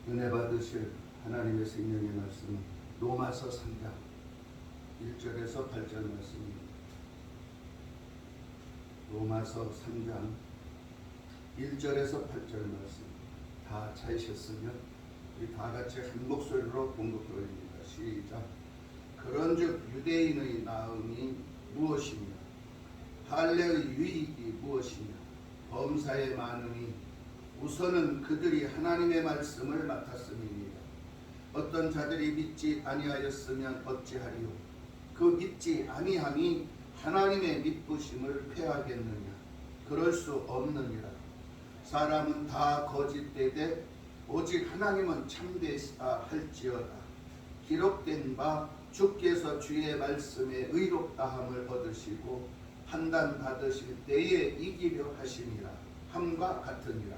은혜 받으실 하나님의 생명의 말씀은 로마서 3장 1절에서 8절 말씀입니다. 로마서 3장 1절에서 8절 말씀 다 찾으셨으면 우리 다 같이 한 목소리로 봉독 드립니다. 시작. 그런즉 유대인의 나음이 무엇이며 할례의 유익이 무엇이며 범사의 많음이 우선은 그들이 하나님의 말씀을 맡았음이니라. 어떤 자들이 믿지 아니하였으면 어찌하리요? 그 믿지 아니함이 하나님의 믿으심을 패하겠느냐? 그럴 수 없느니라. 사람은 다 거짓되되 오직 하나님은 참되시다 할지어다. 기록된 바 주께서 주의 말씀에 의롭다함을 얻으시고 판단 받으실 때에 이기려 하심이라 함과 같으니라.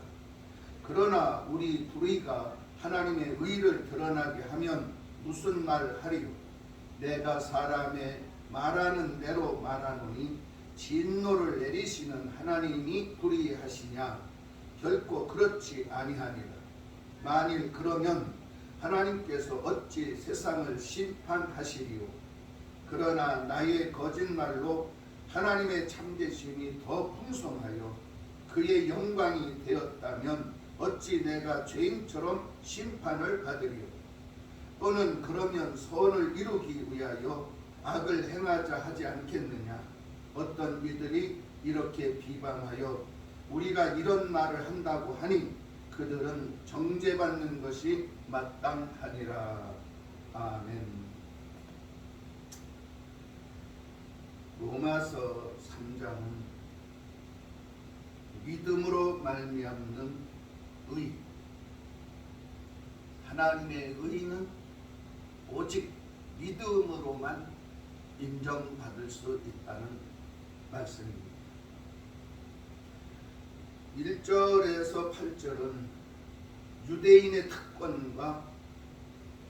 그러나 우리 불의가 하나님의 의를 드러나게 하면 무슨 말 하리요? 내가 사람의 말하는 대로 말하노니 진노를 내리시는 하나님이 불의하시냐? 결코 그렇지 아니하니라. 만일 그러면 하나님께서 어찌 세상을 심판하시리요? 그러나 나의 거짓말로 하나님의 참되심이 더 풍성하여 그의 영광이 되었다면 어찌 내가 죄인처럼 심판을 받으리요? 또는 그러면 선을 이루기 위하여 악을 행하자 하지 않겠느냐? 어떤 이들이 이렇게 비방하여 우리가 이런 말을 한다고 하니 그들은 정죄받는 것이 마땅하니라. 아멘. 로마서 3장은 믿음으로 말미암는 의, 하나님의 의는 오직 믿음으로만 인정받을 수 있다는 말씀입니다. 1절에서 8절은 유대인의 특권과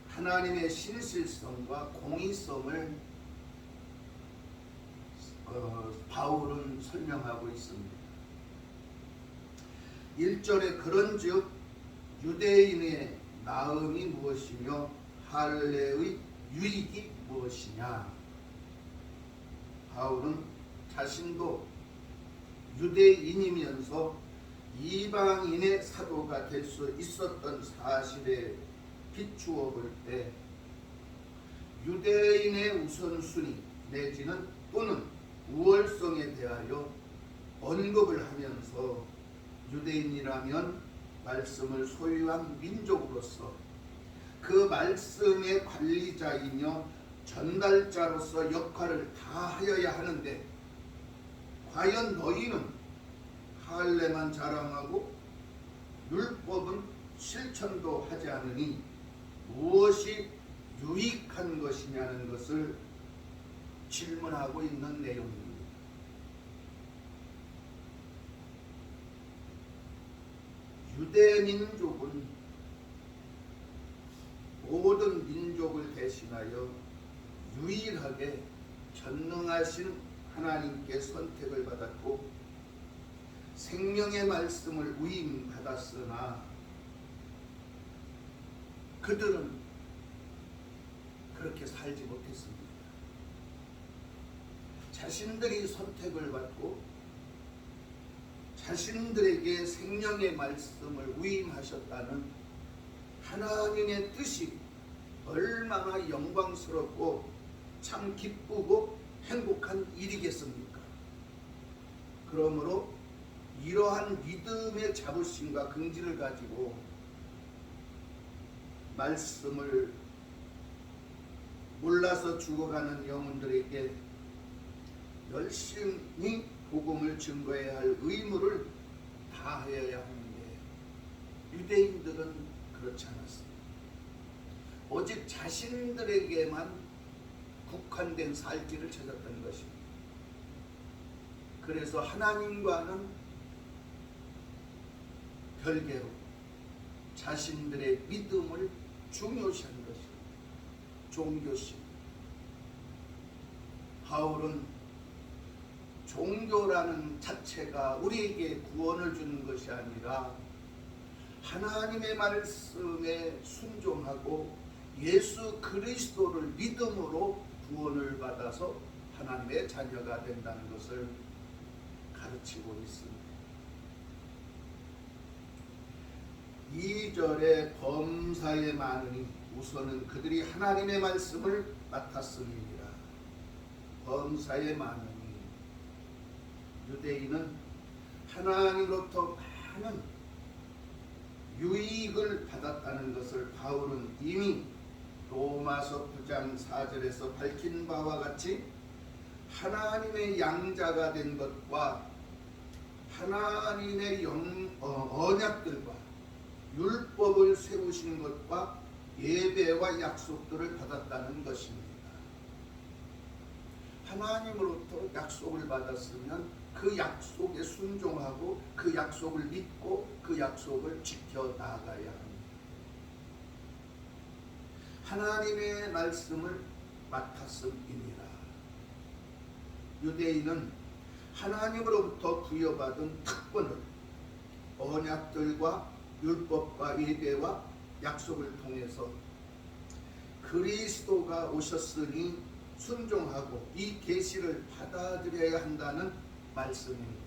하나님의 신실성과 공의성을 바울은 설명하고 있습니다. 1절에 그런즉 유대인의 나음이 무엇이며 할례의 유익이 무엇이냐? 바울은 자신도 유대인이면서 이방인의 사도가 될 수 있었던 사실에 비추어 볼 때 유대인의 우선순위 내지는 또는 우월성에 대하여 언급을 하면서 유대인이라면 말씀을 소유한 민족으로서 그 말씀의 관리자이며 전달자로서 역할을 다하여야 하는데 과연 너희는 할례만 자랑하고 율법은 실천도 하지 않으니 무엇이 유익한 것이냐는 것을 질문하고 있는 내용입니다. 유대민족은 모든 민족을 대신하여 유일하게 전능하신 하나님께 선택을 받았고 생명의 말씀을 위임받았으나 그들은 그렇게 살지 못했습니다. 자신들이 선택을 받고 자신들에게 생명의 말씀을 위임하셨다는 하나님의 뜻이 얼마나 영광스럽고 참 기쁘고 행복한 일이겠습니까? 그러므로 이러한 믿음의 자부심과 긍지를 가지고 말씀을 몰라서 죽어가는 영혼들에게 열심히 복음을 증거해야 할 의무를 다하여야 하는데 유대인들은 그렇지 않았습니다. 오직 자신들에게만 국한된 살 길을 찾았던 것입니다. 그래서 하나님과는 별개로 자신들의 믿음을 중요시한 것입니다. 종교심. 바울은 종교라는 자체가 우리에게 구원을 주는 것이 아니라 하나님의 말씀에 순종하고 예수 그리스도를 믿음으로 구원을 받아서 하나님의 자녀가 된다는 것을 가르치고 있습니다. 2절에 범사에 많으니 우선은 그들이 하나님의 말씀을 맡았음이니라. 범사에 많으니 유대인은 하나님으로부터 많은 유익을 받았다는 것을 바울은 이미 로마서 9장 4절에서 밝힌 바와 같이 하나님의 양자가 된 것과 하나님의 언약들과 율법을 세우신 것과 예배와 약속들을 받았다는 것입니다. 하나님으로부터 약속을 받았으면 그 약속에 순종하고 그 약속을 믿고 그 약속을 지켜나가야 합니다. 하나님의 말씀을 맡았음이니라. 유대인은 하나님으로부터 부여받은 특권을 언약들과 율법과 예배와 약속을 통해서 그리스도가 오셨으니 순종하고 이 계시를 받아들여야 한다는 말씀입니다.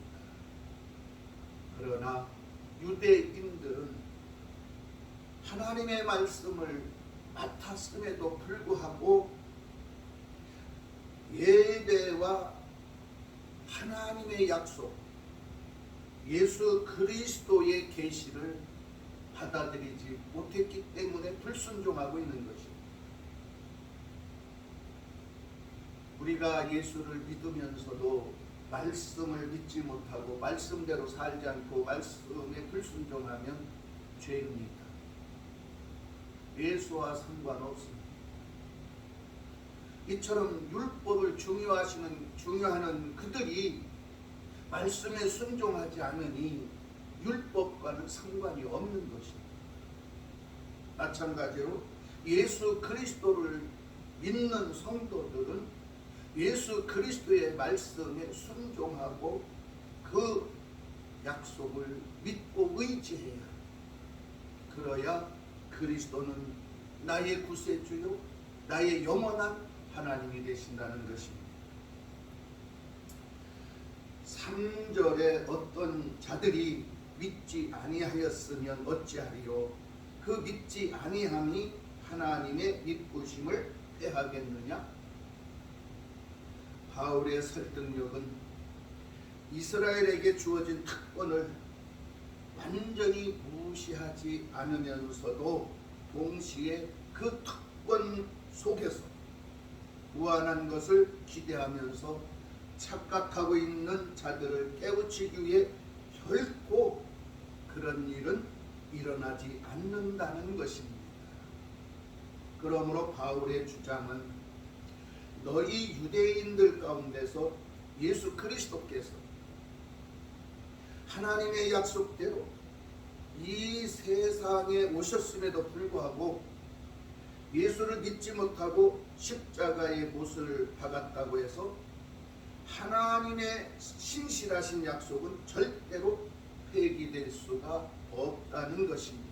그러나 유대인들은 하나님의 말씀을 맡았음에도 불구하고 예배와 하나님의 약속, 예수 그리스도의 계시를 받아들이지 못했기 때문에 불순종하고 있는 것입니다. 우리가 예수를 믿으면서도 말씀을 믿지 못하고 말씀대로 살지 않고 말씀에 불순종하면 죄입니다. 예수와 상관없습니다. 이처럼 율법을 중요하는 그들이 말씀에 순종하지 않으니 율법과는 상관이 없는 것입니다. 마찬가지로 예수 그리스도를 믿는 성도들은 예수 그리스도의 말씀에 순종하고 그 약속을 믿고 의지해야 합니다. 그래야 그리스도는 나의 구세주요 나의 영원한 하나님이 되신다는 것입니다. 3절에 어떤 자들이 믿지 아니하였으면 어찌하리요? 그 믿지 아니함이 하나님의 믿으심을 패하겠느냐? 바울의 설득력은 이스라엘에게 주어진 특권을 완전히 무시하지 않으면서도 동시에 그 특권 속에서 무한한 것을 기대하면서 착각하고 있는 자들을 깨우치기 위해 결코 그런 일은 일어나지 않는다는 것입니다. 그러므로 바울의 주장은 너희 유대인들 가운데서 예수 그리스도께서 하나님의 약속대로 이 세상에 오셨음에도 불구하고 예수를 믿지 못하고 십자가의 못을 박았다고 해서 하나님의 신실하신 약속은 절대로 폐기될 수가 없다는 것입니다.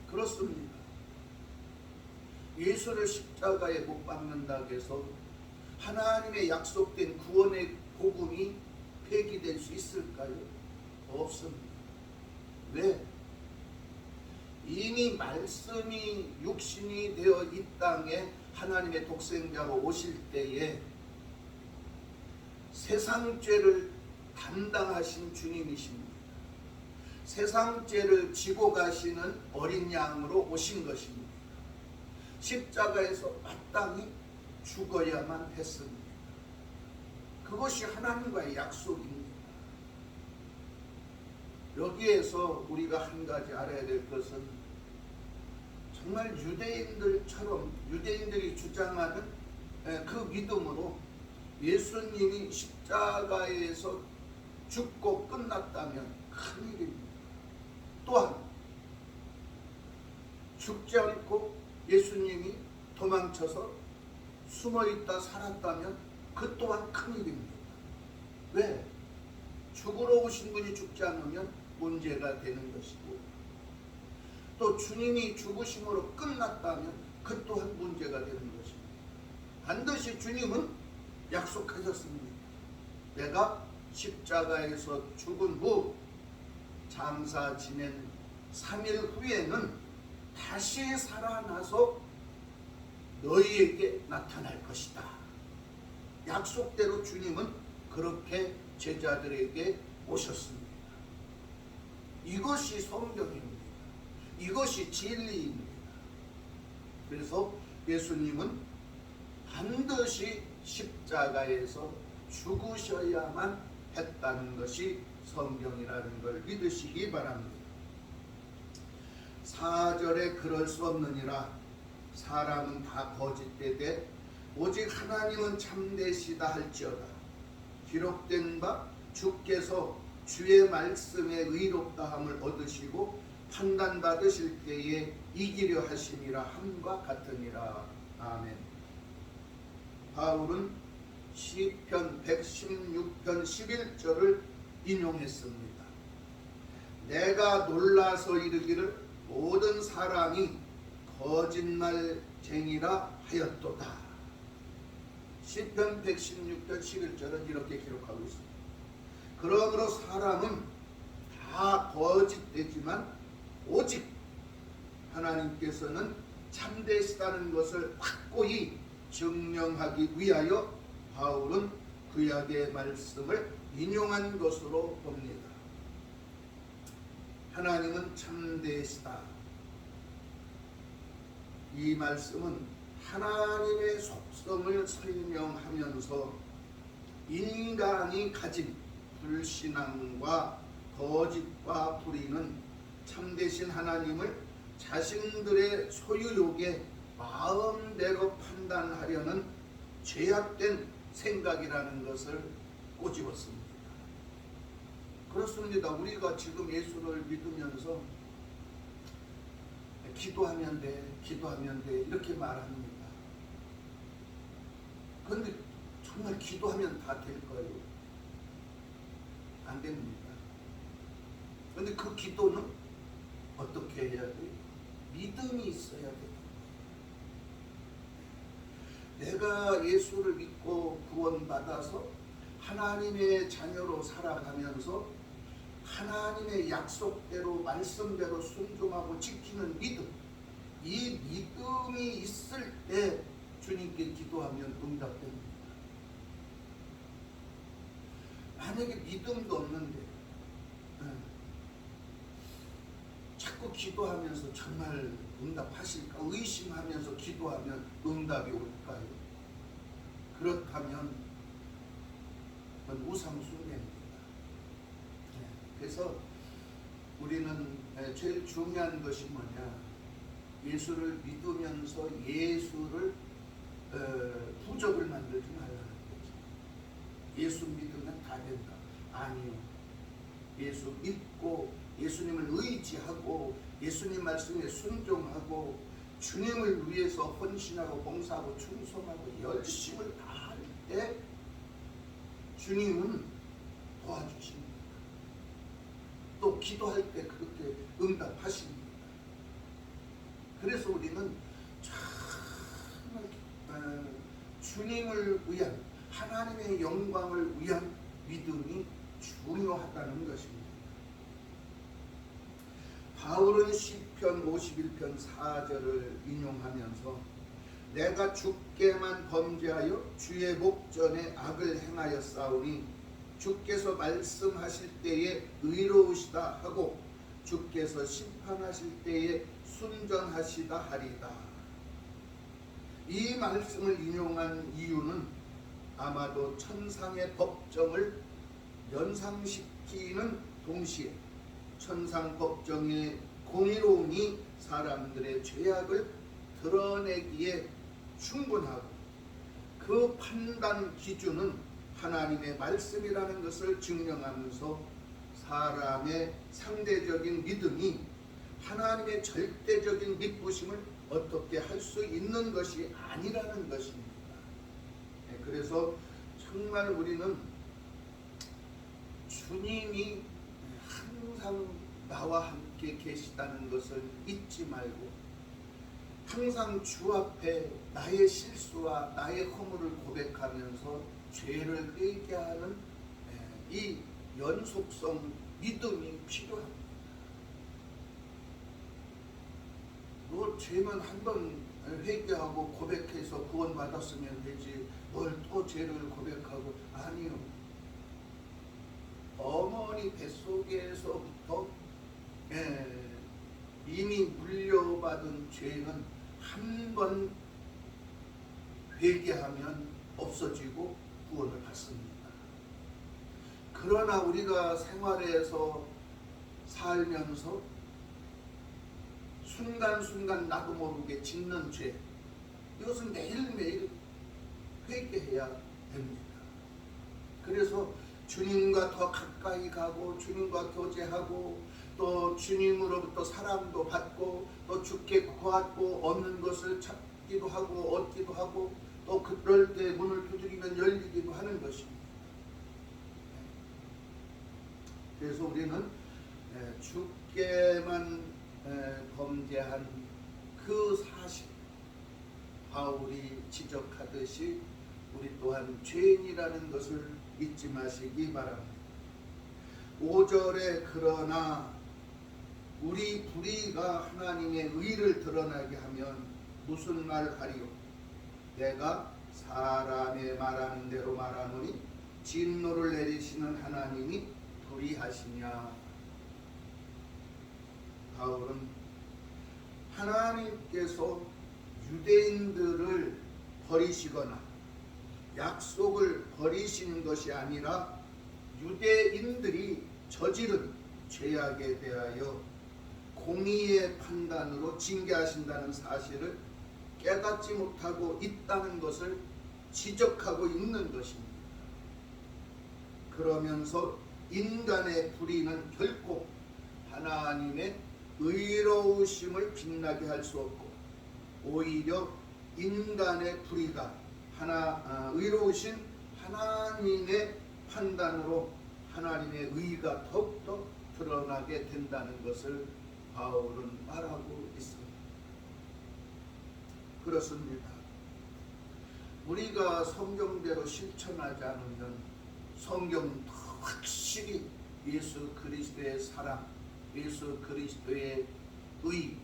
그렇습니다. 예수를 십자가에 못 박는다고 해서 하나님의 약속된 구원의 복음이 폐기될 수 있을까요? 없습니다. 왜? 이미 말씀이 육신이 되어 이 땅에 하나님의 독생자로 오실 때에 세상 죄를 담당하신 주님이십니다. 세상 죄를 지고 가시는 어린 양으로 오신 것입니다. 십자가에서 마땅히 죽어야만 했습니다. 그것이 하나님과의 약속입니다. 여기에서 우리가 한 가지 알아야 될 것은 정말 유대인들처럼 유대인들이 주장하는 그 믿음으로 예수님이 십자가에서 죽고 끝났다면 큰일입니다. 또한 죽지 않고 예수님이 도망쳐서 숨어있다 살았다면 그 또한 큰일입니다. 왜? 죽으러 오신 분이 죽지 않으면 문제가 되는 것이고, 또 주님이 죽으심으로 끝났다면 그 또한 문제가 되는 것입니다. 반드시 주님은 약속하셨습니다. 내가 십자가에서 죽은 후 장사 지낸 3일 후에는 다시 살아나서 너희에게 나타날 것이다. 약속대로 주님은 그렇게 제자들에게 오셨습니다. 이것이 성경입니다. 이것이 진리입니다. 그래서 예수님은 반드시 십자가에서 죽으셔야만 했다는 것이 성경이라는 걸 믿으시기 바랍니다. 4절에 그럴 수 없느니라. 사람은 다 거짓되되 오직 하나님은 참되시다 할지어다. 기록된 바 주께서 주의 말씀에 의롭다함을 얻으시고 판단받으실 때에 이기려 하심이라 함과 같으니라. 아멘. 바울은 시편 116편 11절을 인용했습니다. 내가 놀라서 이르기를 모든 사람이 거짓말쟁이라 하였도다. 시편 116편 11절은 이렇게 기록하고 있습니다. 그러므로 사람은 다 거짓되지만 오직 하나님께서는 참되시다는 것을 확고히 증명하기 위하여 바울은 구약의 말씀을 인용한 것으로 봅니다. 하나님은 참되시다. 이 말씀은 하나님의 속성을 설명하면서 인간이 가진 불신앙과 거짓과 불의는 참되신 하나님을 자신들의 소유욕에 마음대로 판단하려는 죄악된 생각이라는 것을 꼬집었습니다. 그렇습니다. 우리가 지금 예수를 믿으면서 기도하면 돼, 기도하면 돼 이렇게 말합니다. 그런데 정말 기도하면 다 될까요? 안 됩니다. 그런데 그 기도는 어떻게 해야 돼요? 믿음이 있어야 돼요. 내가 예수를 믿고 구원받아서 하나님의 자녀로 살아가면서 하나님의 약속대로 말씀대로 순종하고 지키는 믿음, 이 믿음이 있을 때 주님께 기도하면 응답됩니다. 만약에 믿음도 없는데 자꾸 기도하면서 정말 응답하실까 의심하면서 기도하면 응답이 올까요? 그렇다면 그건 우상숭배입니다. 그래서 우리는 제일 중요한 것이 뭐냐, 예수를 믿으면서 예수를 부적을 만들지 말라는 거죠. 예수 믿으면 다 된다. 아니요. 예수 믿고 예수님을 의지하고 예수님 말씀에 순종하고 주님을 위해서 헌신하고 봉사하고 충성하고 열심을 다할 때 주님은 도와주십니다. 또 기도할 때 그렇게 응답하십니다. 그래서 우리는 정말 주님을 위한 하나님의 영광을 위한 믿음이 중요하다는 것입니다. 바울은 시편 51편 4절을 인용하면서 내가 주께만 범죄하여 주의 목전에 악을 행하였사오니 주께서 말씀하실 때에 의로우시다 하고 주께서 심판하실 때에 순전하시다 하리다. 이 말씀을 인용한 이유는 아마도 천상의 법정을 연상시키는 동시에 천상 법정의 공의로움이 사람들의 죄악을 드러내기에 충분하고 그 판단 기준은 하나님의 말씀이라는 것을 증명하면서 사람의 상대적인 믿음이 하나님의 절대적인 믿부심을 어떻게 할 수 있는 것이 아니라는 것입니다. 그래서 정말 우리는 주님이 한 항상 나와 함께 계시다는 것을 잊지 말고 항상 주 앞에 나의 실수와 나의 허물을 고백하면서 죄를 회개하는 이 연속성 믿음이 필요합니다. 너 죄는 한 번 회개하고 고백해서 구원받았으면 되지 뭘 또 죄를 고백하고. 아니요. 어머니 뱃속에서부터 이미 물려받은 죄는 한 번 회개하면 없어지고 구원을 받습니다. 그러나 우리가 생활에서 살면서 순간순간 나도 모르게 짓는 죄, 이것은 매일매일 회개해야 됩니다. 그래서 주님과 더 가까이 가고 주님과 교제하고 또 주님으로부터 사랑도 받고 또 주께 구하고 얻는 것을 찾기도 하고 얻기도 하고 또 그럴 때 문을 두드리면 열리기도 하는 것입니다. 그래서 우리는 주께만 범죄한 그 사실, 바울이 지적하듯이 우리 또한 죄인이라는 것을 잊지 마시기 바랍니다. 5절에 그러나 우리 불의가 하나님의 의를 드러나게 하면 무슨 말하리요? 내가 사람의 말하는 대로 말하노니 진노를 내리시는 하나님이 불의하시냐? 바울은 하나님께서 유대인들을 버리시거나 약속을 버리신 것이 아니라 유대인들이 저지른 죄악에 대하여 공의의 판단으로 징계하신다는 사실을 깨닫지 못하고 있다는 것을 지적하고 있는 것입니다. 그러면서 인간의 불의는 결코 하나님의 의로우심을 빛나게 할 수 없고 오히려 인간의 불의가 의로우신 하나님의 판단으로 하나님의 의가 더욱더 드러나게 된다는 것을 바울은 말하고 있습니다. 그렇습니다. 우리가 성경대로 실천하지 않으면 성경은 더 확실히 예수 그리스도의 사랑, 예수 그리스도의 의,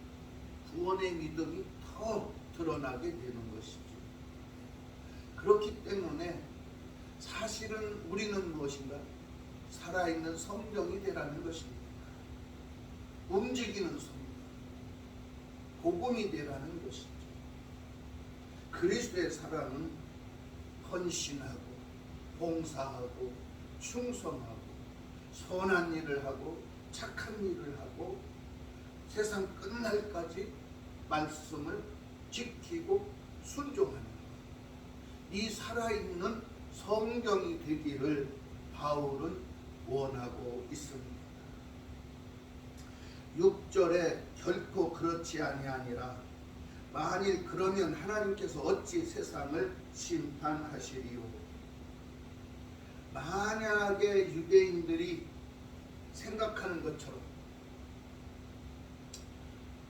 구원의 믿음이 더 드러나게 되는 것이죠. 그렇기 때문에 사실은 우리는 무엇인가? 살아있는 성경이 되라는 것입니다. 움직이는 성경, 복음이 되라는 것이죠. 그리스도의 사랑은 헌신하고 봉사하고 충성하고 선한 일을 하고 착한 일을 하고 세상 끝날까지 말씀을 지키고 순종하는 것. 이 살아있는 성경이 되기를 바울은 원하고 있습니다. 6절에 결코 그렇지 아니하니라. 만일 그러면 하나님께서 어찌 세상을 심판하시리요? 만약에 유대인들이 생각하는 것처럼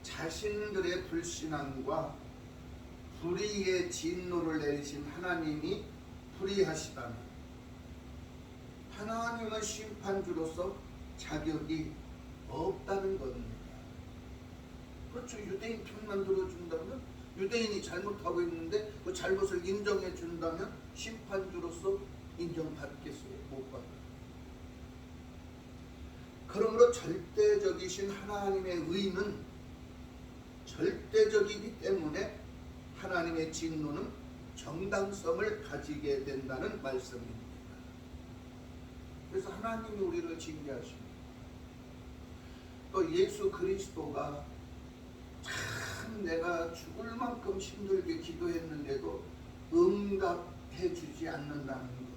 자신들의 불신앙과 불의의 진노를 내리신 하나님이 불의하시다면 하나님은 심판주로서 자격이 없다는 겁니다. 그렇죠. 유대인 편만 들어준다면, 유대인이 잘못하고 있는데 그 잘못을 인정해 준다면 심판주로서 인정받겠어요? 못 받아요. 그러므로 절대적이신 하나님의 의는 절대적이기 때문에 하나님의 진노는 정당성을 가지게 된다는 말씀입니다. 그래서 하나님이 우리를 징계하십니다. 또 예수 그리스도가 참 내가 죽을 만큼 힘들게 기도했는데도 응답해 주지 않는다는 것,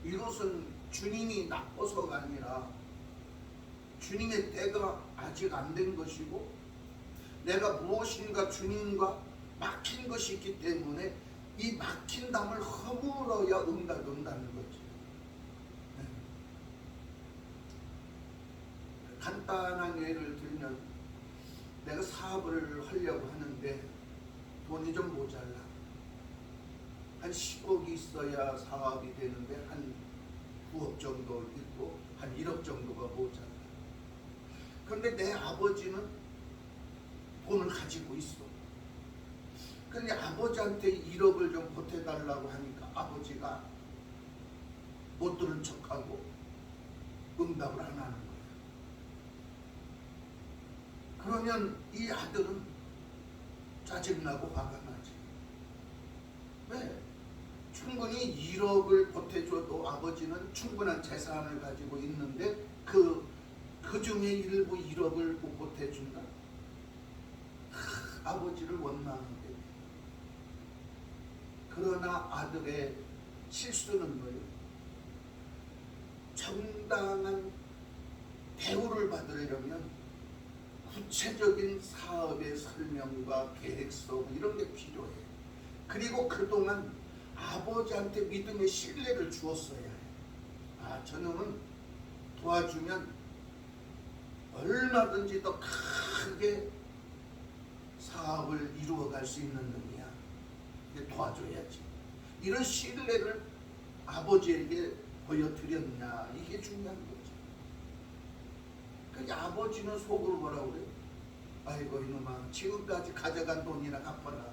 이것은 주님이 나빠서가 아니라 주님의 때가 아직 안 된 것이고 내가 무엇인가 주님과 막힌 것이 있기 때문에 이 막힌 담을 허물어야 응답이 온다는 거죠. 간단한 예를 들면 내가 사업을 하려고 하는데 돈이 좀 모자라. 한 10억이 있어야 사업이 되는데 한 9억 정도 있고 한 1억 정도가 모자라. 그런데 내 아버지는 돈을 가지고 있어. 근데 아버지한테 1억을 좀 보태달라고 하니까 아버지가 못 들은 척하고 응답을 안 하는 거야. 그러면 이 아들은 짜증나고 화가 나지. 왜? 충분히 1억을 보태줘도 아버지는 충분한 재산을 가지고 있는데 그 중에 일부 1억을 못 보태준다. 아버지를 원망하게. 그러나 아들의 실수는 뭐예요? 정당한 대우를 받으려면 구체적인 사업의 설명과 계획서 이런 게 필요해. 그리고 그동안 아버지한테 믿음의 신뢰를 주었어야 해. 아, 저놈은 도와주면 얼마든지 더 크게 사업을 이루어갈 수 있는 놈이야. 도와줘야지. 이런 신뢰를 아버지에게 보여드렸냐, 이게 중요한 거지. 그러니까 아버지는 속으로 뭐라고 그래? 아이고 이놈아, 지금까지 가져간 돈이나 갚아라.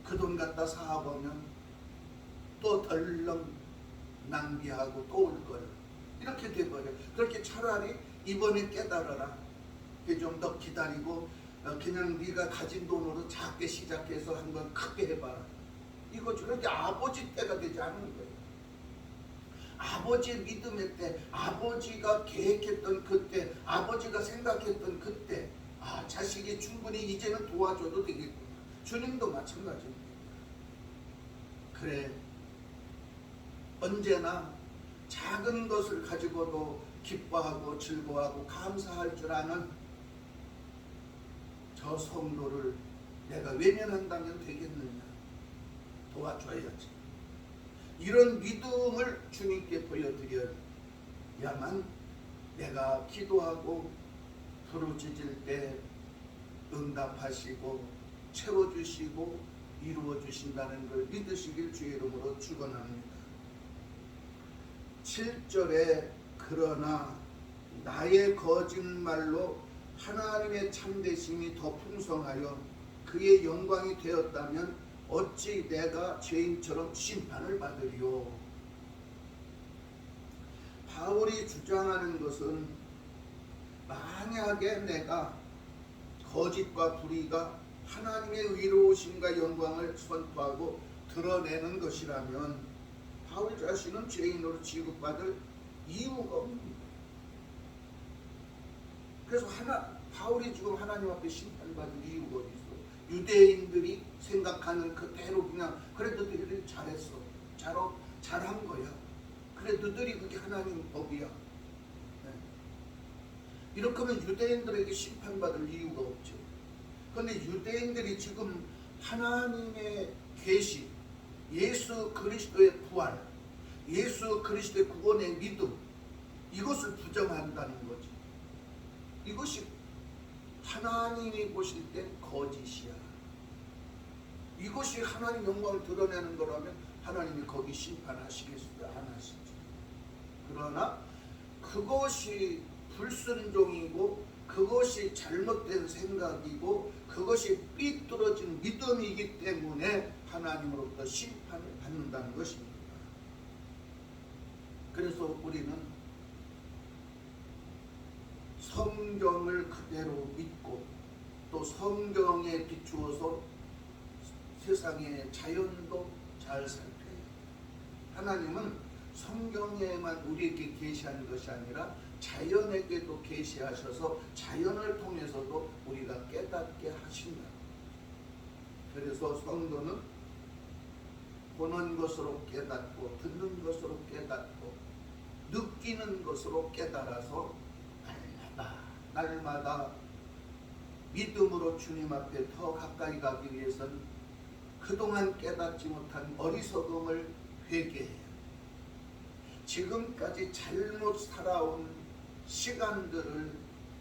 그 돈 갖다 사업하면 또 덜렁 낭비하고 또 올 거야. 이렇게 돼버려. 그렇게 차라리 이번에 깨달아라. 좀 더 기다리고 그냥 네가 가진 돈으로 작게 시작해서 한번 크게 해봐라. 이거죠. 그렇게 아버지 때가 되지 않은 거예요. 아버지의 믿음의 때, 아버지가 계획했던 그때, 아버지가 생각했던 그때, 아, 자식이 충분히 이제는 도와줘도 되겠구나. 주님도 마찬가지입니다. 그래, 언제나 작은 것을 가지고도 기뻐하고 즐거워하고 감사할 줄 아는 저 성도를 내가 외면한다면 되겠느냐. 도와줘야지. 이런 믿음을 주님께 보여드려야만 내가 기도하고 부르짖을 때 응답하시고 채워주시고 이루어주신다는 걸 믿으시길 주의 이름으로 축원합니다. 7절에 그러나 나의 거짓말로 하나님의 참되심이 더 풍성하여 그의 영광이 되었다면 어찌 내가 죄인처럼 심판을 받으리요. 바울이 주장하는 것은 만약에 내가 거짓과 불의가 하나님의 의로우심과 영광을 선포하고 드러내는 것이라면 바울 자신은 죄인으로 취급받을 이유가 없는 거예요. 그래서 바울이 지금 하나님 앞에 심판받을 이유가 어디 있어? 유대인들이 생각하는 그대로 그냥 그래 너희들이 잘했어. 잘한 거야. 그래 너희들이 그게 하나님 법이야. 네. 이렇게 하면 유대인들에게 심판받을 이유가 없죠. 그런데 유대인들이 지금 하나님의 계시, 예수 그리스도의 부활, 예수 그리스도의 구원의 믿음, 이것을 부정한다는 거지. 이것이 하나님이 보실 땐 거짓이야. 이것이 하나님 영광을 드러내는 거라면 하나님이 거기 심판하시겠어요? 안 하시죠. 그러나 그것이 불순종이고 그것이 잘못된 생각이고 그것이 삐뚤어진 믿음이기 때문에 하나님으로부터 심판을 받는다는 것입니다. 그래서 우리는 성경을 그대로 믿고 또 성경에 비추어서 세상의 자연도 잘 살펴요. 하나님은 성경에만 우리에게 계시하는 것이 아니라 자연에게도 계시하셔서 자연을 통해서도 우리가 깨닫게 하신다. 그래서 성도는 보는 것으로 깨닫고 듣는 것으로 깨닫고 느끼는 것으로 깨달아서 날마다 믿음으로 주님 앞에 더 가까이 가기 위해서는 그동안 깨닫지 못한 어리석음을 회개해요. 지금까지 잘못 살아온 시간들을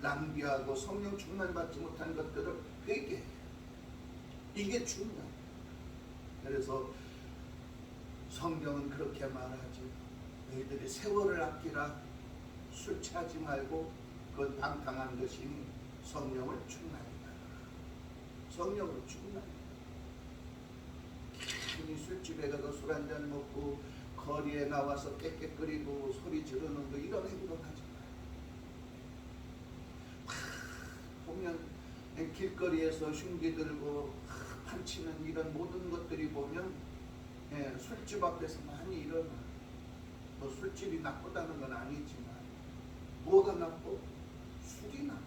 낭비하고 성령 충만받지 못한 것들을 회개해요. 이게 중요해요. 그래서 성경은 그렇게 말하지. 너희들이 세월을 아끼라. 술 취하지 말고 그건 방탕한 것이니 성령을 충만히라. 성령을 충만히. 괜히 술집에 가서 술 한잔 먹고 거리에 나와서 깨깨거리고 소리 지르는 거 이런 행동 하지 마요. 보면 길거리에서 흉기 들고 판치는 이런 모든 것들이 보면 술집 앞에서 많이 일어나. 뭐 술집이 나쁘다는 건 아니지만 뭐가 나쁘? 술이 나쁘.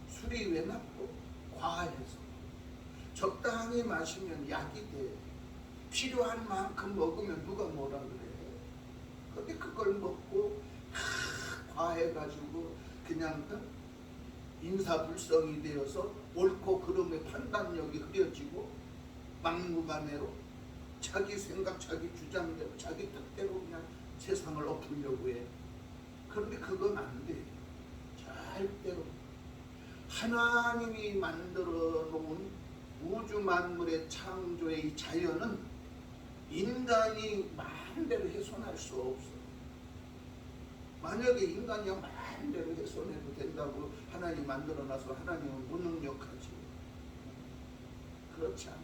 술이 왜 나쁘? 과해서. 적당히 마시면 약이 돼. 필요한 만큼 먹으면 누가 뭐라 그래. 근데 그걸 먹고 과해가지고 그냥 인사불성이 되어서 옳고 그름의 판단력이 흐려지고 막무가내로 자기 생각, 자기 주장대로, 자기 뜻대로 그냥 세상을 엎으려고 해. 그런데 그건 안 돼. 절대로. 하나님이 만들어 놓은 우주 만물의 창조의 이 자연은 인간이 마음대로 훼손할 수 없어. 만약에 인간이 마음대로 훼손해도 된다고 하나님 만들어놔서 하나님은 무능력하지. 그렇지 않아.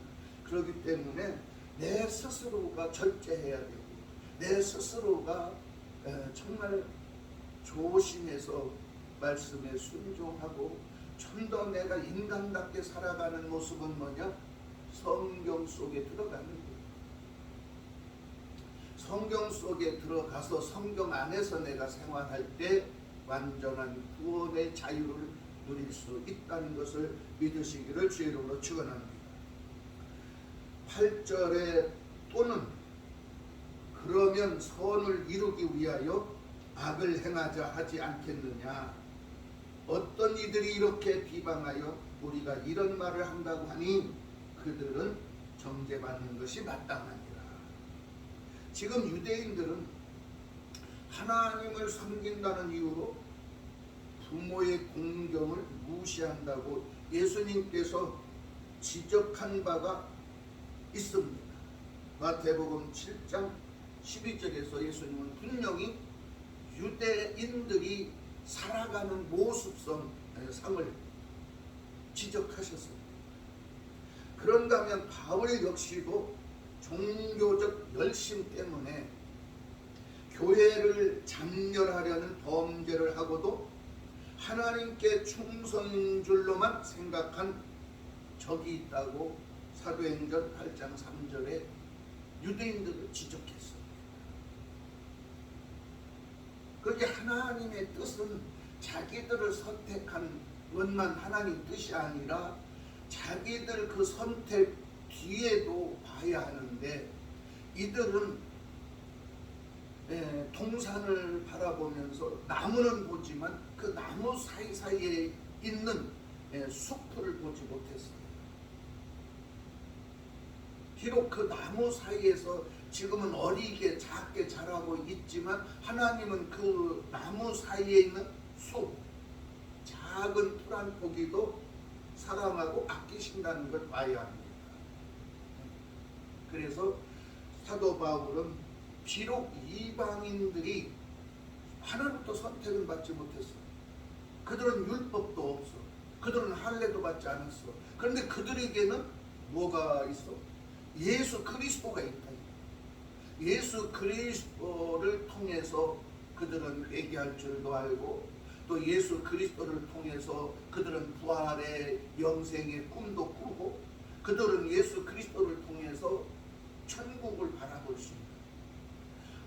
그렇기 때문에 내 스스로가 절제해야 되고 내 스스로가 정말 조심해서 말씀에 순종하고 좀 더 내가 인간답게 살아가는 모습은 뭐냐? 성경 속에 들어가는 거예요. 성경 속에 들어가서 성경 안에서 내가 생활할 때 완전한 구원의 자유를 누릴 수 있다는 것을 믿으시기를 주의 이름으로 축원합니다. 8절에 또는 그러면 선을 이루기 위하여 악을 행하자 하지 않겠느냐. 어떤 이들이 이렇게 비방하여 우리가 이런 말을 한다고 하니 그들은 정죄받는 것이 마땅하니라. 지금 유대인들은 하나님을 섬긴다는 이유로 부모의 공경을 무시한다고 예수님께서 지적한 바가 있습니다. 마태복음 7장 12절에서 예수님은 분명히 유대인들이 살아가는 모습상 상을 지적하셨습니다. 그런가 하면 바울 역시도 종교적 열심 때문에 교회를 장렬하려는 범죄를 하고도 하나님께 충성인 줄로만 생각한 적이 있다고 사도행전 8장 3절에 유대인들을 지적했습니다. 그렇게 하나님의 뜻은 자기들을 선택한 것만 하나님 뜻이 아니라 자기들 그 선택 뒤에도 봐야 하는데 이들은 동산을 바라보면서 나무는 보지만 그 나무 사이사이에 있는 숲을 보지 못했어요. 비록 그 나무 사이에서 지금은 어리게 작게 자라고 있지만 하나님은 그 나무 사이에 있는 숲, 작은 풀 한 포기도 사랑하고 아끼신다는 걸 봐야 합니다. 그래서 사도 바울은 비록 이방인들이 하나님부터 선택은 받지 못했어. 그들은 율법도 없어. 그들은 할례도 받지 않았어. 그런데 그들에게는 뭐가 있어? 예수 그리스도가 있다. 예수 그리스도를 통해서 그들은 회개할 줄도 알고 또 예수 그리스도를 통해서 그들은 부활의 영생의 꿈도 꾸고 그들은 예수 그리스도를 통해서 천국을 바라볼 수 있는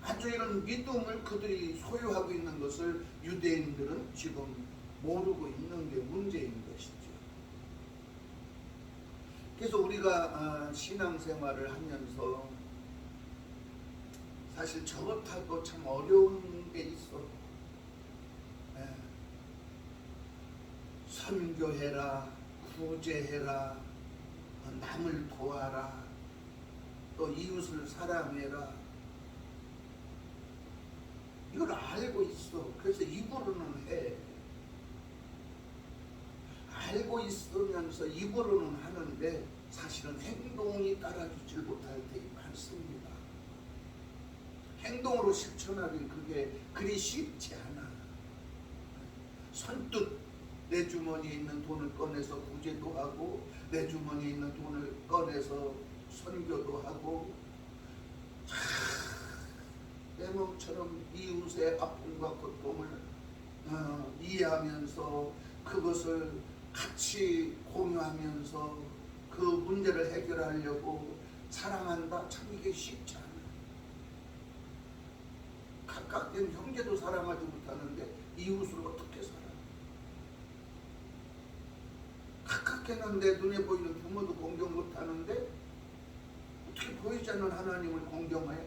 아주 이런 믿음을 그들이 소유하고 있는 것을 유대인들은 지금 모르고 있는 게 문제인 것이죠. 그래서 우리가 신앙생활을 하면서 사실 저것하고 참 어려운 게 있어. 선교해라, 구제해라, 남을 도와라, 또 이웃을 사랑해라. 이걸 알고 있어. 그래서 입으로는 해. 알고 있으면서 입으로는 하는데 사실은 행동이 따라주질 못할 때가 많습니다. 행동으로 실천하기 그게 그리 쉽지 않아. 선뜻 내 주머니에 있는 돈을 꺼내서 구제도 하고 내 주머니에 있는 돈을 꺼내서 선교도 하고 내 몸처럼 이웃의 아픔과 고통을 이해하면서 그것을 같이 공유하면서 그 문제를 해결하려고 사랑한다. 참 이게 쉽지 않아. 가깝된 형제도 사랑하지 못하는데 이웃을 어떻게 살아? 가깝게는 내 눈에 보이는 부모도 공경 못하는데 어떻게 보이지 않는 하나님을 공경해?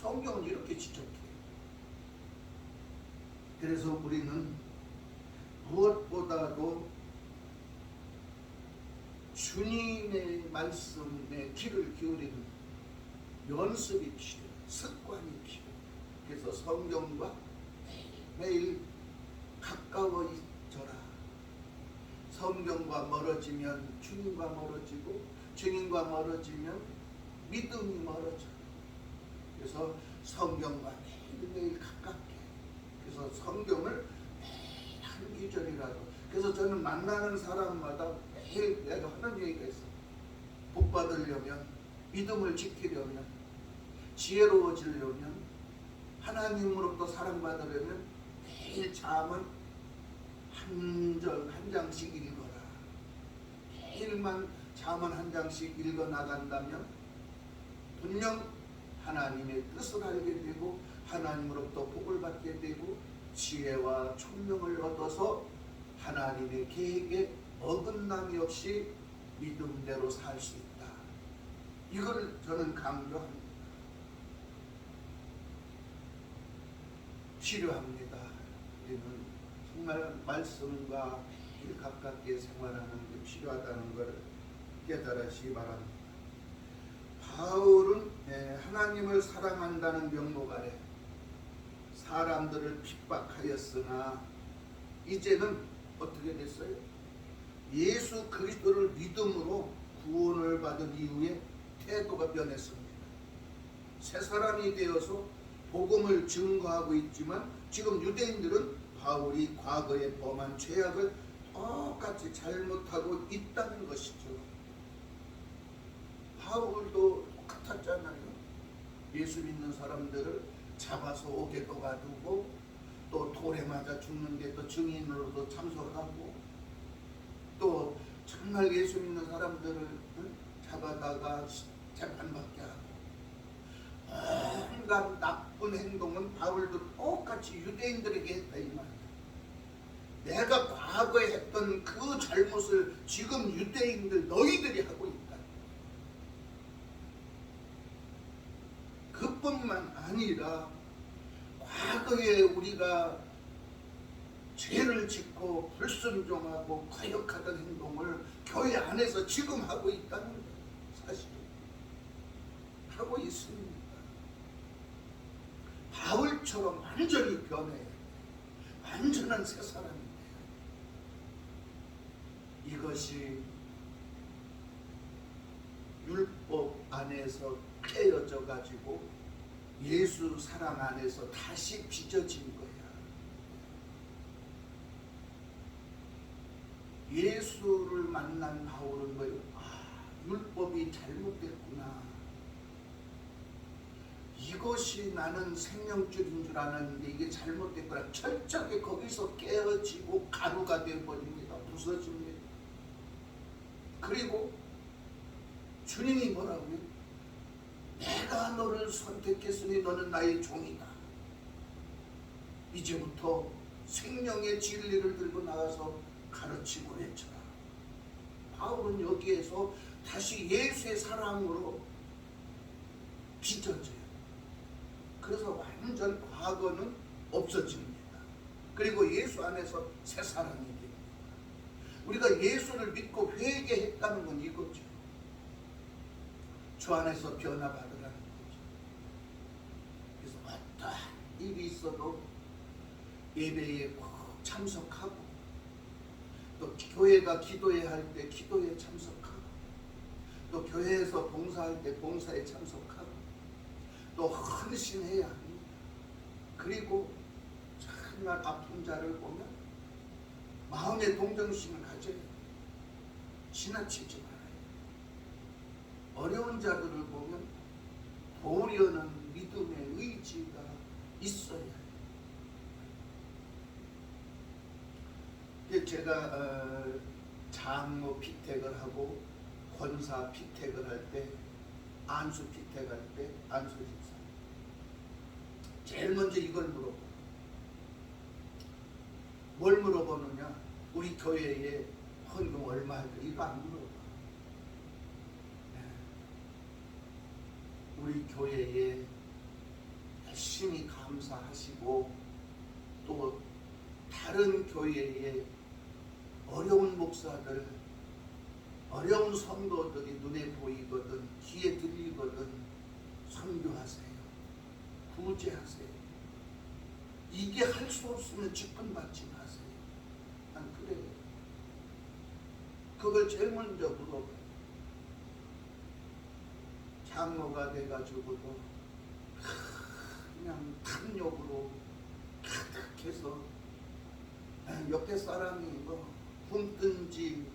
성경은 이렇게 지적해. 그래서 우리는 무엇보다도 주님의 말씀에 귀를 기울이는 연습이 필요해. 습관이 필요해. 그래서 성경과 매일 가까워져라. 성경과 멀어지면 주님과 멀어지고 주님과 멀어지면 믿음이 멀어져. 그래서 성경과 매일매일 가깝게. 그래서 성경을 매일 한 구절이라도. 그래서 저는 만나는 사람마다 매일 내가 하는 얘기가 있어. 복 받으려면, 믿음을 지키려면, 지혜로워지려면, 하나님으로부터 사랑받으려면 매일 잠은 한 장씩 읽어라. 매일만 잠은 한 장씩 읽어 나간다면 분명 하나님의 뜻을 알게 되고 하나님으로부터 복을 받게 되고 지혜와 총명을 얻어서 하나님의 계획에 어긋남이 없이 믿음대로 살 수 있다. 이걸 저는 강조합니다. 필요합니다. 우리는 정말 말씀과 길 가깝게 생활하는 게 필요하다는 것을 깨달으시기 바랍니다. 바울은 하나님을 사랑한다는 명목 아래 사람들을 핍박하였으나 이제는 어떻게 됐어요? 예수 그리스도를 믿음으로 구원을 받은 이후에 태도가 변했습니다. 새 사람이 되어서 복음을 증거하고 있지만 지금 유대인들은 바울이 과거에 범한 죄악을 똑같이 잘못하고 있다는 것이죠. 바울도 똑같았잖아요. 예수 믿는 사람들을 잡아서 옥에 떠가두고 또 돌에 맞아 죽는데 또 증인으로도 참석하고 또 정말 예수 믿는 사람들을 잡아다가 재판받게 하고 온갖 나쁜 행동은 바울도 똑같이 유대인들에게 했다 이 말이야. 내가 과거에 했던 그 잘못을 지금 유대인들 너희들이 하고 있다. 그뿐만 아니라 과거에 우리가 죄를 짓고 불순종하고 거역하던 행동을 교회 안에서 지금 하고 있다는 사실을 하고 있습니다. 바울처럼 완전히 변해 완전한 새 사람이 돼요. 이것이 율법 안에서 깨어져 가지고 예수 사랑 안에서 다시 빚어진 거야. 예수를 만난 바울은 뭐예요? 율법이 잘못됐구나. 이것이 나는 생명줄인 줄 알았는데 이게 잘못됐구나. 철저하게 거기서 깨어지고 가루가 되어버립니다. 부서집니다. 그리고 주님이 뭐라고요? 내가 너를 선택했으니 너는 나의 종이다. 이제부터 생명의 진리를 들고 나가서 가르치고 외쳐라. 바울은 여기에서 다시 예수의 사랑으로 빚어져요. 그래서 완전 과거는 없어집니다. 그리고 예수 안에서 새 사람이 됩니다. 우리가 예수를 믿고 회개했다는 건 이거죠. 주 안에서 변화받으라는 거죠. 그래서 어떠한 일이 있어도 예배에 꼭 참석하고, 또 교회가 기도해야 할 때 기도에 참석하고, 또 교회에서 봉사할 때 봉사에 참석하고, 또 헌신해야 합니다. 그리고 정말 아픈 자를 보면 마음의 동정심을 가져야 해요. 지나치지 말아요. 어려운 자들을 보면 도우려는 믿음의 의지가 있어야 해요. 제가 장로 피택을 하고 권사 피택을 할 때, 안수 피택할 때 안수 집사 제일 먼저 이걸 물어봐. 뭘 물어보느냐? 우리 교회에 헌금 얼마 할까? 이거 안 물어봐. 우리 교회에 열심히 감사하시고, 또 다른 교회에 어려운 목사들, 어려운 성도들이 눈에 보이거든, 귀에 들리거든 선교하세요. 구제하세요. 이게 할 수 없으면 직분받지 마세요. 난 그래요. 그걸 제일 먼저 물어봐요. 장로가 돼가지고도 그냥 탐욕으로 가득해서 옆에 사람이 뭐 굶든지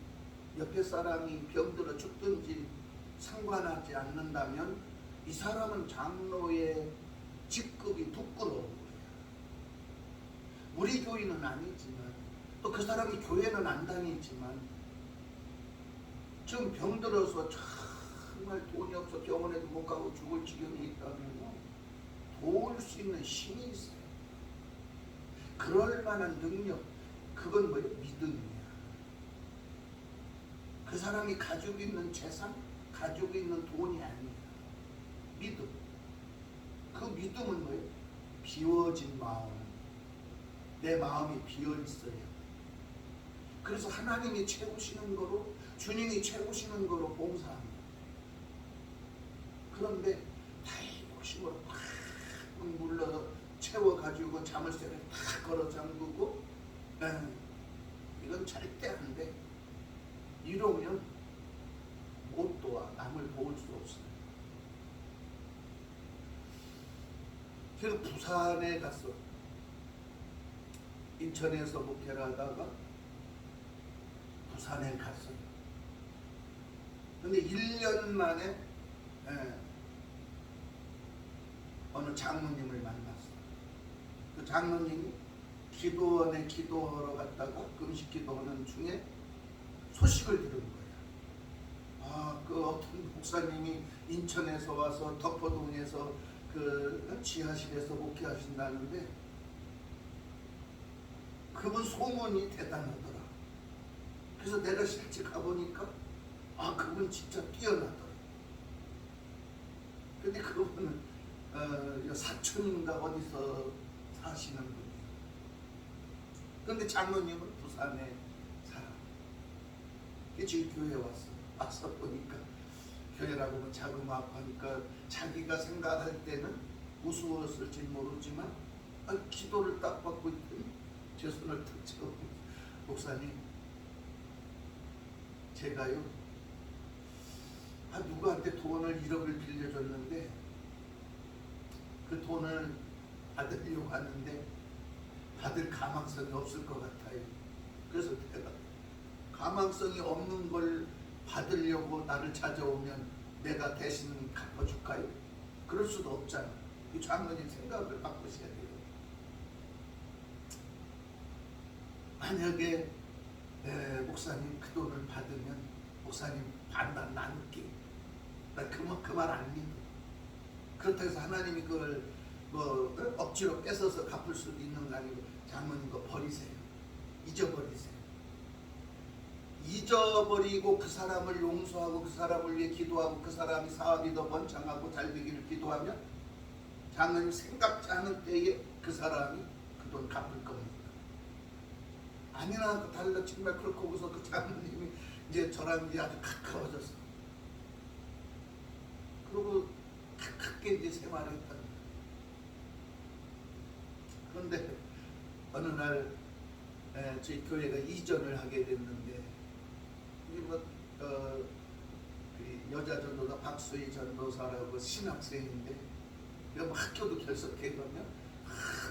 옆에 사람이 병들어 죽든지 상관하지 않는다면 이 사람은 장로의 직급이 부끄러운 거예요. 우리 교인은 아니지만, 또 그 사람이 교회는 안 다니지만 지금 병들어서 정말 돈이 없어 병원에도 못 가고 죽을 지경에 있다면 도울 수 있는 힘이 있어요. 그럴 만한 능력, 그건 뭐예요? 믿음이야. 그 사람이 가지고 있는 재산, 가지고 있는 돈이 아니야. 믿음. 그 믿음은 뭐예요? 비워진 마음. 내 마음이 비어 있어요. 그래서 하나님이 채우시는 거로, 주님이 채우시는 거로 봉사합니다. 그런데 다이 욕심으로 팍 물러 채워가지고 자물쇠를 탁 걸어 잠그고, 이건 절대 안 돼. 이러면 못 도와. 남을 도울 수 없어요. 그래서 부산에 갔어. 인천에서 목회를 하다가 부산에 갔어요. 근데 1년 만에 어느 장로님을 만났어. 그 장로님이 기도원에 기도하러 갔다가 금식 기도하는 중에 소식을 들은 거야. 그 어떤 목사님이 인천에서 와서 덕포동에서 그 지하실에서 목회하신다는데, 그분 소문이 대단하더라. 그래서 내가 실제 가보니까 그분 진짜 뛰어나더라. 근데 그분은 사촌인가 어디서 사시는 분이에요. 근데 장로님은 부산에 살아. 지금 교회에 와서 보니까 교회라고 하면 자그마하니까 자기가 생각할 때는 우스웠을지 모르지만 기도를 딱 받고 있더니 제 손을 탁 잡고, 목사님, 제가요 누구한테 돈을 1억을 빌려줬는데 그 돈을 받으려고 하는데 받을 가망성이 없을 것 같아요. 그래서 내가 가망성이 없는 걸 받으려고 나를 찾아오면 내가 대신 갚아줄까요? 그럴 수도 없잖아. 이 장로님 생각을 바꾸셔야 돼요. 만약에 목사님 그 돈을 받으면 목사님 반반 나눌게. 나 그 말 안 믿어. 그렇다고 해서 하나님이 그걸 뭐 억지로 뺏어서 갚을 수도 있는 거 아니고, 장로님 거 버리세요. 잊어버리세요. 잊어버리고 그 사람을 용서하고 그 사람을 위해 기도하고 그 사람이 사업이 더 번창하고 잘 되기를 기도하면 장로님 생각지 않은 때에 그 사람이 그 돈 갚을 겁니다. 아니나 달라. 정말 그렇고 그래서 그 장로님이 이제 저랑 이제 아주 가까워졌어. 그리고 가깝게 이제 생활을 했다. 그런데 어느 날 저희 교회가 이전을 하게 됐는데 그 여자 전도사 박수희 전도사라고 신학생인데 학교도 결석해 가면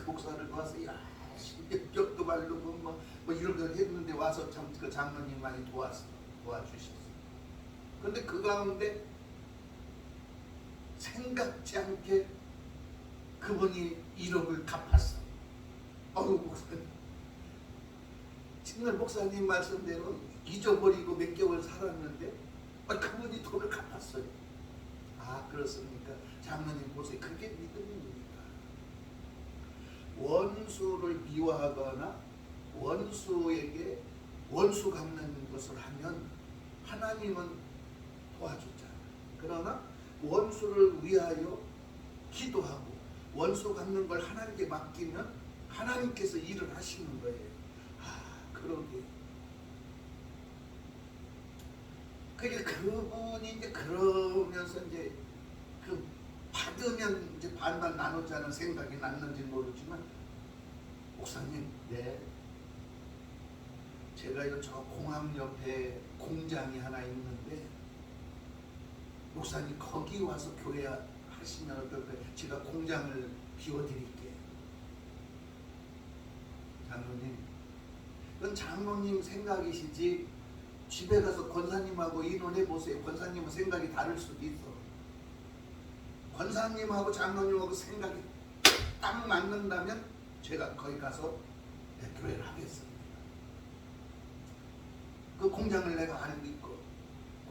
목사를 와서 야 신격도 바르고 뭐 이런 걸 했는데 와서 참 그 장로님 많이 도와주셨어요. 그런데 그 가운데 생각지 않게 그분이 1억을 갚았어. 목사님, 정말 목사님 말씀대로 잊어버리고 몇 개월 살았는데 그분이 돈을 갚았어요. 그렇습니까? 장로님 보세요. 그게 믿음입니다. 원수를 미워하거나 원수에게 원수 갚는 것을 하면 하나님은 도와주잖아요. 그러나 원수를 위하여 기도하고 원수 갚는 걸 하나님께 맡기면 하나님께서 일을 하시는 거예요. 그러게. 그게 그분이 이제 그러면서 이제 그 받으면 이제 반반 나누자는 생각이 났는지 모르지만 목사님, 네. 제가 저 공항 옆에 공장이 하나 있는데 목사님 거기 와서 교회 하시면 어떨까요? 제가 공장을 비워드릴게요. 장로님, 그건 장로님 생각이시지 집에 가서 권사님하고 의논해 보세요. 권사님은 생각이 다를 수도 있어. 권사님하고 장로님하고 생각이 딱 맞는다면 제가 거기 가서 교회를 하겠습니다. 그 공장을 내가 알고 있고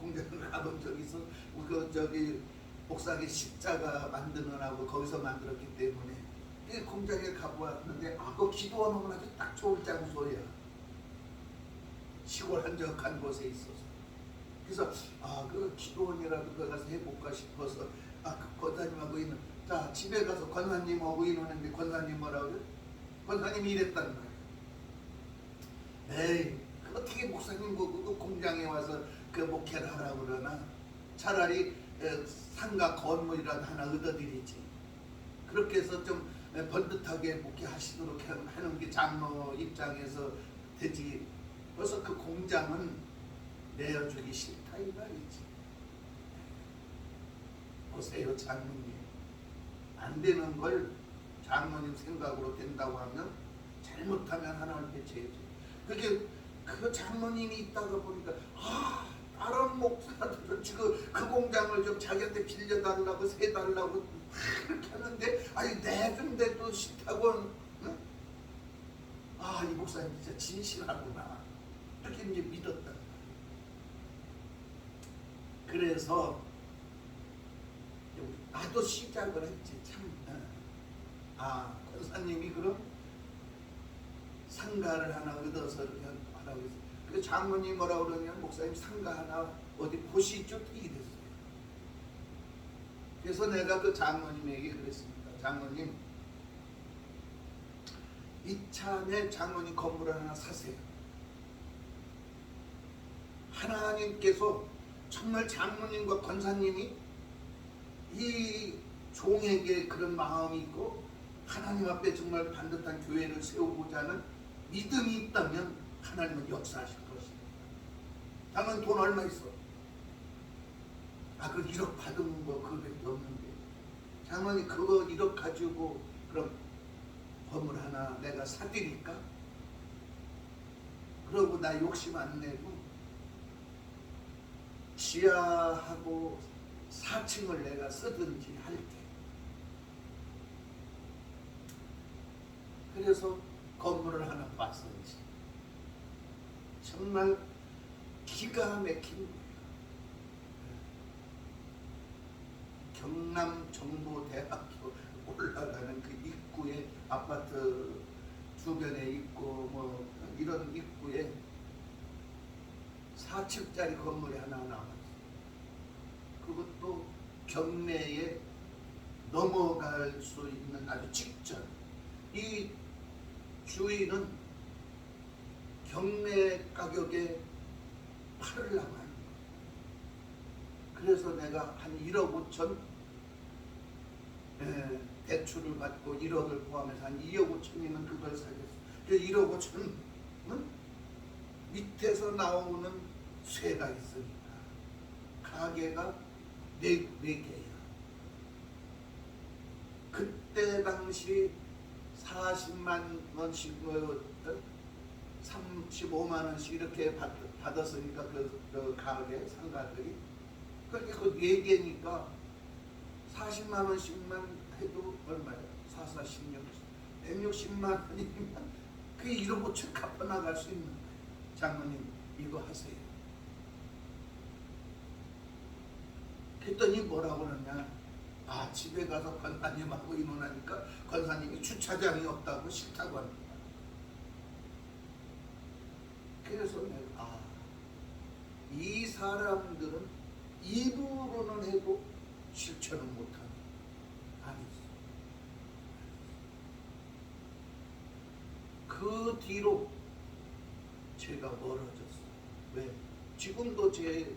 공장을 가본 적이 있어. 저기 옥상에 십자가 만드느라고 거기서 만들었기 때문에 그 공장에 가보았는데 그 기도원 아주 딱 좋을 장소야. 시골 한적한 곳에 있어서. 그래서 그 기도원이라도 거기 가서 해볼까 싶어서 그 권사님하고 있는 자 집에 가서 권사님하고 의논했는데 권사님 뭐라고 그래? 권사님이 이랬단 말이야. 에이 어떻게 목사님 보고 공장에 와서 그 목회를 하라고 그러나 차라리 상가 건물이라도 하나 얻어드리지. 그렇게 해서 좀 번듯하게 목회하시도록 하는 게 장로 입장에서 되지. 그래서 그 공장은 내어주기 싫다 이 말이지. 보세요 장로님, 안 되는 걸 장로님 생각으로 된다고 하면 잘못하면 하나님을 배제해야지. 그게 그 장로님이 있다가 보니까 다른 목사들은 지금 그 공장을 좀 자기한테 빌려달라고 세달라고 그렇게 하는데 내준데도 싫다고. 응? 이 목사님 진짜 진실하구나 이렇게 이제 믿었다. 그래서 나도 시작을 했지. 참 권사님이 그럼 상가를 하나 얻어서 이렇게 하라고 했어요. 그래서 장모님 뭐라고 그러냐면 목사님 상가 하나 어디 보시죠 이게 됐어요. 그래서 내가 그 장모님에게 그랬습니다. 장모님 이참에 장모님 건물을 하나 사세요. 하나님께서 정말 장모님과 권사님이 이 종에게 그런 마음이 있고 하나님 앞에 정말 반듯한 교회를 세우고자 하는 믿음이 있다면 하나님은 역사하실 것입니다. 당연 돈 얼마 있어? 그 1억 받은 거 그거밖에 없는데 장모님 그거 1억 가지고 그럼 건물 하나 내가 사드릴까? 그러고 나 욕심 안 내고 지하하고 4층을 내가 쓰든지 할게. 그래서 건물을 하나 봤었지. 정말 기가 막힌 거예요. 경남정보대학교 올라가는 그 입구에 아파트 주변에 있고 뭐 이런 입구에 4층짜리 건물이 하나 나왔어요. 그것도 경매에 넘어갈 수 있는 아주 직전. 이 주인은 경매 가격에 팔으려고 하는 거예요. 그래서 내가 한 1억 5천 대출을 받고 1억을 포함해서 한 2억 5천이면 그걸 사겠어. 이러고 참 밑에서 나오는 쇠가 있으니까 가게가 네 개야. 그때 당시 40만 원씩 35만 원씩 이렇게 받았으니까 그 가게 상가들이 그러니까 그 4개니까 40만 원씩만 해도 얼마야? 4, 4, 16, 160만 원이면 그게 이러고 책 갚아 나갈 수 있는 거예요. 장모님 이거 하세요. 했더니 뭐라고 그러냐? 집에 가서 권사님하고 의논하니까 권사님이 주차장이 없다고 싫다고 합니다. 그래서 내가 이 사람들은 입으로는 해도 실천을 못하는 아니지. 그 뒤로 제가 멀어졌어요. 왜? 지금도 제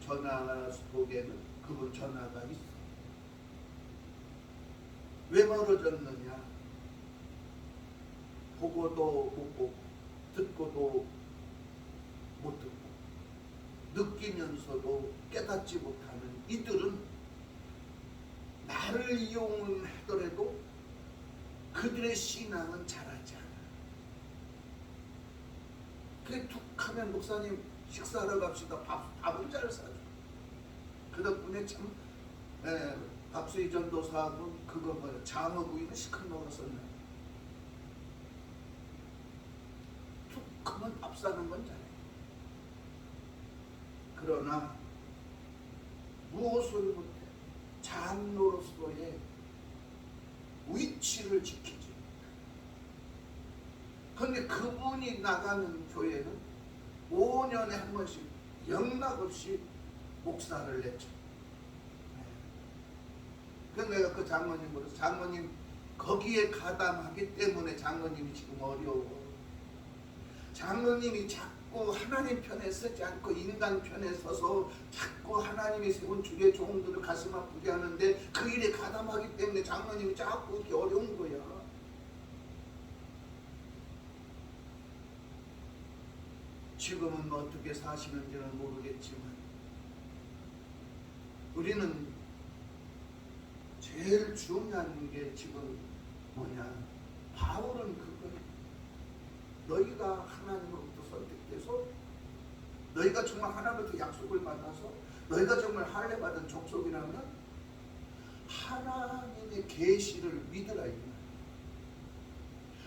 전화 속에는 그분 전화가 있어. 왜 멀어졌느냐? 보고도 못 보고 듣고도 못 듣고 느끼면서도 깨닫지 못하는 이들은 나를 이용하더라도 그들의 신앙은 자라지 않아. 그래 툭 하면 목사님 식사하러 갑시다. 밥은 잘 사줘. 그 덕분에 참 밥수희 전도사하고 그거 뭐야 장어구이는 시큰 먹었었네. 툭 하면 밥 사는 건 잘해. 그러나 무엇을 못해? 장로로서의 위치를 지키지. 그런데 그분이 나가는 교회는 5년에 한 번씩 영락없이 목사를 냈죠. 그래서 내가 그 장로님으로서 장로님 거기에 가담하기 때문에 장로님이 지금 어려워. 장로님이 자꾸 하나님 편에 서지 않고 인간 편에 서서 자꾸 하나님이 세운 주의 종들을 가슴 아프게 하는데 그 일에 가담하기 때문에 장로님이 자꾸 이렇게 어려운 거야. 지금은 어떻게 사시는지는 모르겠지만 우리는 제일 중요한 게 지금 뭐냐? 바울은 그거야. 너희가 하나님으로부터 선택돼서 너희가 정말 하나님으로부터 약속을 받아서 너희가 정말 할례 받은 족속이라면 하나님의 계시를 믿으라.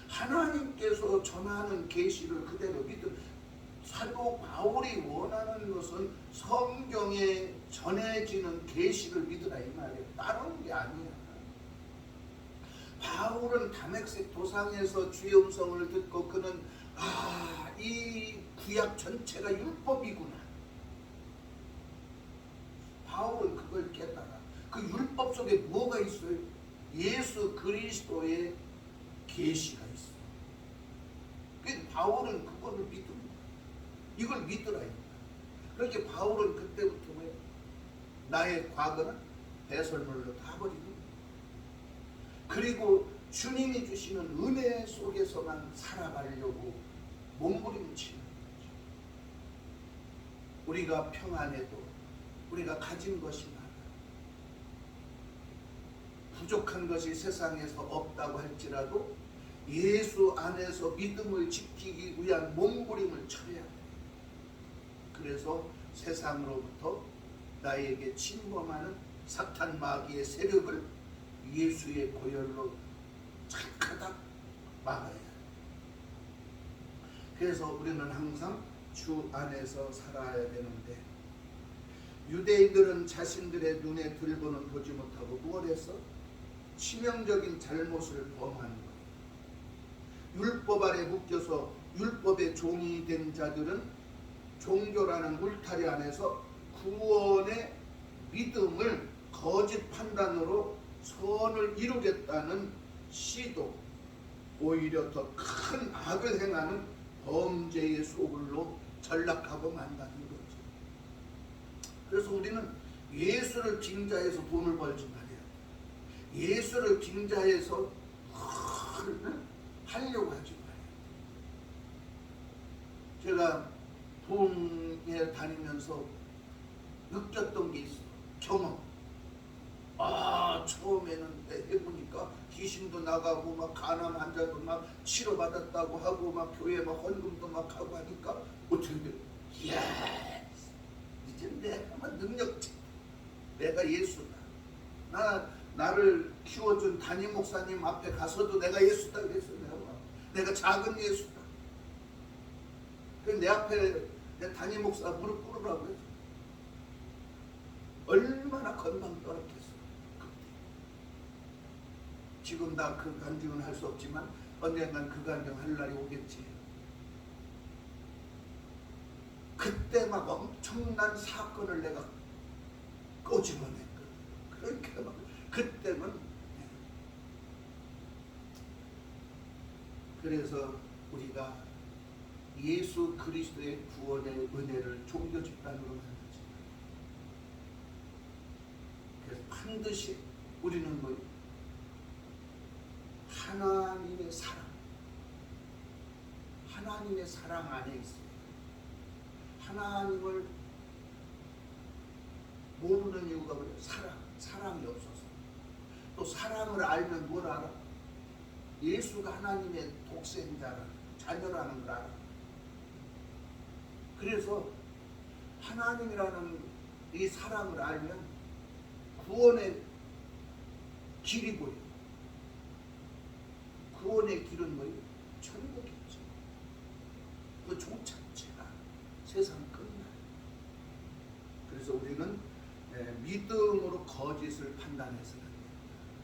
하나님께서 전하는 계시를 그대로 믿으라. 사도 바울이 원하는 것은 성경에 전해지는 계시를 믿으라 이 말이에요. 다른 게 아니야. 바울은 다메섹 도상에서 주의 음성을 듣고 그는 이 구약 전체가 율법이구나. 바울은 그걸 깨달아. 그 율법 속에 뭐가 있어요? 예수 그리스도의 계시가 있어. 그래서 바울은 그거를 믿는 거야. 이걸 믿으라. 그렇게 바울은 그때부터 나의 과거는 배설물로 다 버리고 그리고 주님이 주시는 은혜 속에서만 살아가려고 몸부림치는 거죠. 우리가 평안해도 우리가 가진 것이 많아. 부족한 것이 세상에서 없다고 할지라도 예수 안에서 믿음을 지키기 위한 몸부림을 쳐야 돼. 그래서 세상으로부터 나에게 침범하는 사탄 마귀의 세력을 예수의 보혈로 착하다 막아야 해. 그래서 우리는 항상 주 안에서 살아야 되는데 유대인들은 자신들의 눈에 들고는 보지 못하고 무엇 했어? 치명적인 잘못을 범한 거예요. 율법 아래 묶여서 율법의 종이 된 자들은 종교라는 울타리 안에서 구원의 믿음을 거짓 판단으로 선을 이루겠다는 시도, 오히려 더 큰 악을 행하는 범죄의 소굴로 전락하고 만다는 거죠. 그래서 우리는 예수를 빙자해서 돈을 벌지 말아야 돼. 예수를 빙자해서 하려고 하지 말아요. 제가 부흥회 다니면서 느꼈던 게 있어. 경험. 처음에는 해보니까 귀신도 나가고 막 간암 환자도 막 치료받았다고 하고 막 교회 막 헌금도 막 하고 하니까 어떻게 돼? 이야, 이제 내가 능력자. 내가 예수다. 나를 키워준 담임 목사님 앞에 가서도 내가 예수다 그랬어. 내가 작은 예수다. 내 앞에 내 담임 목사 무릎 꿇으라고 했어. 얼마나 건방 떨었겠어. 지금 나 그 간증은 할 수 없지만 언젠간 그 간증 할 날이 오겠지. 그때 막 엄청난 사건을 내가 꼬집어냈거든. 그렇게 막 그때는. 그래서 우리가 예수 그리스도의 구원의 은혜를 종교 집단으로 만들지. 그래서 반드시 우리는 뭐 하나님의 사랑 안에 있어요. 하나님을 모르는 이유가 뭐예요? 사랑이 없어서. 또 사랑을 알면 뭘 알아? 예수가 하나님의 독생자라는, 자녀라는 걸 알아. 그래서 하나님이라는 이 사랑을 알면 구원의 길이 보여. 구원의 길은 뭐예요? 천국이죠. 그 종착지가 세상 끝나요. 그래서 우리는 믿음으로 거짓을 판단해서는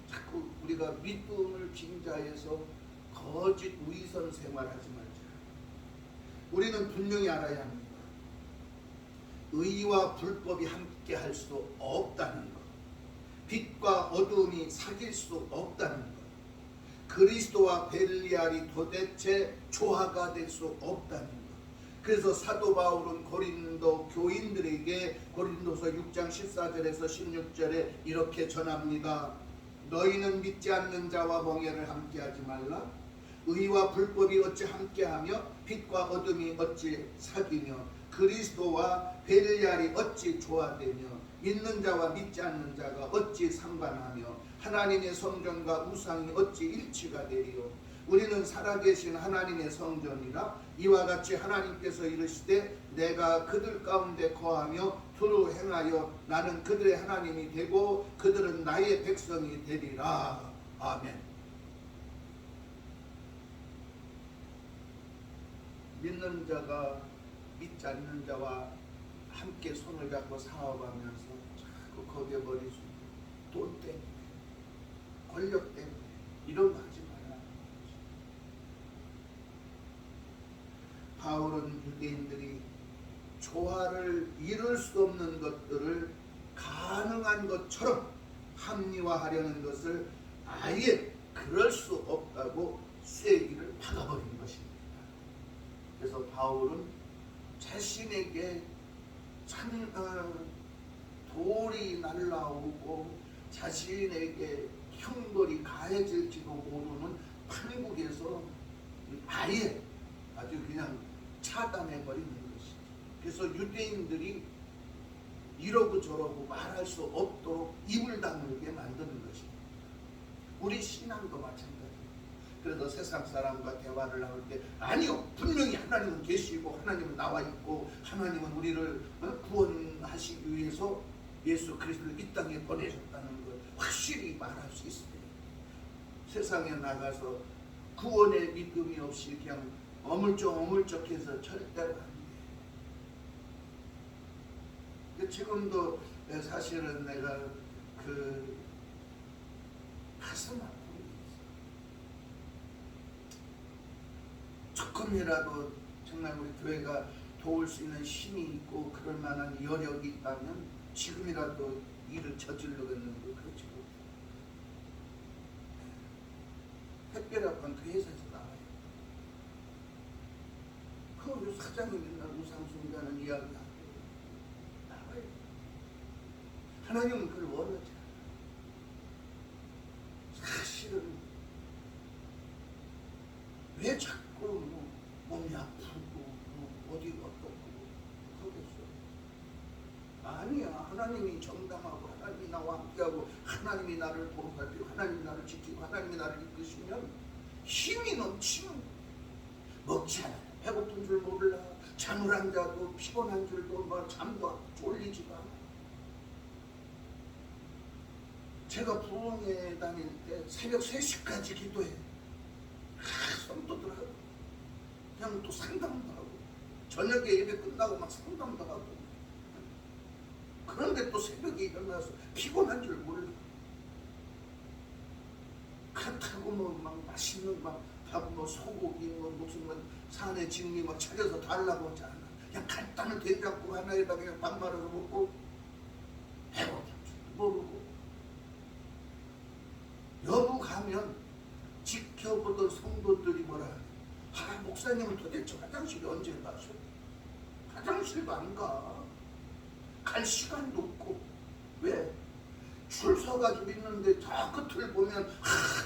자꾸 우리가 믿음을 빙자해서 거짓 위선 생활하지 말자. 우리는 분명히 알아야 합니다. 의와 불법이 함께 할 수 없다는 것. 빛과 어둠이 사귈 수 없다는 것. 그리스도와 벨리알이 도대체 조화가 될 수 없다는 것. 그래서 사도 바울은 고린도 교인들에게 고린도서 6장 14절에서 16절에 이렇게 전합니다. 너희는 믿지 않는 자와 멍에를 함께하지 말라. 의와 불법이 어찌 함께하며 빛과 어둠이 어찌 사귀며 그리스도와 벨리알이 어찌 조화되며 믿는 자와 믿지 않는 자가 어찌 상관하며 하나님의 성전과 우상이 어찌 일치가 되리요. 우리는 살아계신 하나님의 성전이라. 이와 같이 하나님께서 이르시되 내가 그들 가운데 거하며 두루 행하여 나는 그들의 하나님이 되고 그들은 나의 백성이 되리라. 아멘. 믿는 자가 믿지 않는 자와 함께 손을 잡고 사업하면서 자꾸 거기에 머리 쏟고 돈 때문에 권력 때문에 이런 거 하지 마라. 바울은 유대인들이 조화를 이룰 수 없는 것들을 가능한 것처럼 합리화하려는 것을 아예 그럴 수 없다고 쐐기를 박아버린 것입니다. 그래서 바울은 자신에게 참 돌이 날라오고 자신에게 형벌이 가해질지도 모르는 판국에서 아예 아주 그냥 차단해버리는 것이죠. 그래서 유대인들이 이러고 저러고 말할 수 없도록 입을 다물게 만드는 것입니다. 우리 신앙도 마찬가지입니다. 그래서 세상 사람과 대화를 나눌 때 아니요, 분명히 하나님은 계시고 하나님은 나와 있고 하나님은 우리를 구원하시기 위해서 예수 그리스도를 이 땅에 보내셨다는 걸 확실히 말할 수 있어요. 세상에 나가서 구원의 믿음이 없이 그냥 어물쩍어물쩍해서 절대로 안 돼. 지금도 사실은 내가 그 가슴 아프고 조금이라도 정말 우리 교회가 도울 수 있는 힘이 있고 그럴 만한 여력이 있다면 지금이라도 일을 저지르겠는데 그렇지 못해. 택배라고는 그 회사에서 나와요. 그 사장이 맨날 우상숭배하는 이야기 나와요. 하나님은 그걸 원하지 않아요. 사실은 왜 자꾸 몸이 아프고 어디가 어떻고 그러겠어? 아니야. 하나님이 정당하고 하나님이 나와 함께하고 하나님이 나를 보살피고 하나님이 나를 지키고 하나님이 나를 이끄시면 힘이 넘치는 거야. 먹지 않아 배고픈 줄 몰라. 잠을 안 자도 피곤한 줄도 잠도 졸리지가 않아. 제가 부흥회 다닐 때 새벽 3시까지 기도해. 성도들하고 그냥 또 상담도 하고 저녁에 예배 끝나고 막 상담도 하고. 그런데 또 새벽에 일어나서 피곤한 줄 몰라. 그렇다고 막 맛있는 밥 소고기 무슨 산에 진미 차려서 달라고 하지 않아. 그냥 간단한 된장국 하나에다 그냥 밥 말아서 먹고 배고픈 줄도 모르고. 여부 가면 지켜보던 성도들이 뭐라 하냐. 목사님은 도대체 화장실에 언제 가셔? 화장실도 안 가. 갈 시간도 없고. 왜? 줄 서가지고 있는데 저 끝을 보면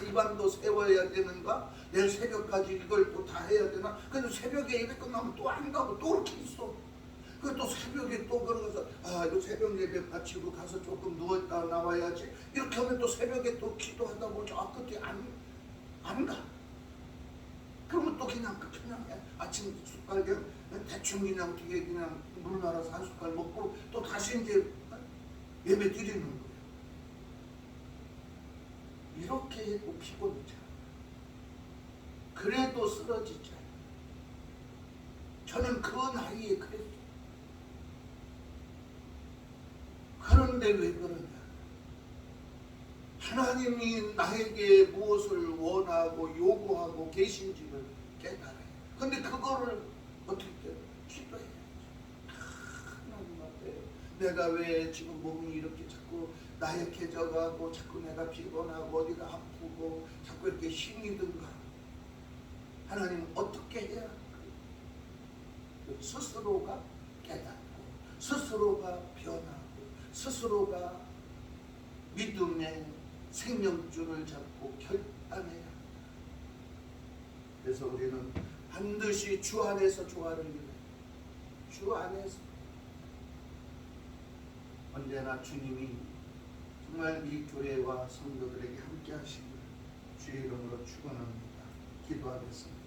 이 밤도 세워야 되는가? 내일 새벽까지 이걸 또 다 해야 되나? 그래도 새벽에 예배 끝나면 또 안 가고 또 이렇게 있어. 그 또 새벽에 또 그러고서 이거 새벽 예배 마치고 가서 조금 누웠다 나와야지. 이렇게 하면 또 새벽에 또 기도하다 보면 저 끝에 안 가. 그러면 또 그냥 아침 숟갈 그냥 대충 그냥 뒤에 그냥 물 말아서 한 숟갈 먹고 또 다시 이제 예배 드리는 거예요. 이렇게 해도 피곤하죠. 그래도 쓰러지죠. 저는 그 나이에 그랬어요. 그런데 왜 그러냐? 하나님이 나에게 무엇을 원하고 요구하고 계신지를 깨달아요. 근데 그거를 어떻게 기도해야지. 하나님 앞에 내가 왜 지금 몸이 이렇게 자꾸 나약해져가고 자꾸 내가 피곤하고 어디가 아프고 자꾸 이렇게 힘이 든가. 하나님 어떻게 해야 스스로가 깨닫고 스스로가 변하고 스스로가 믿음의 생명줄을 잡고 결단해야. 그래서 우리는 반드시 주 안에서 조화를 이루어야. 주 안에서 언제나 주님이 정말 이 교회와 성도들에게 함께 하시기를 주의 이름으로 축원합니다. 기도하겠습니다.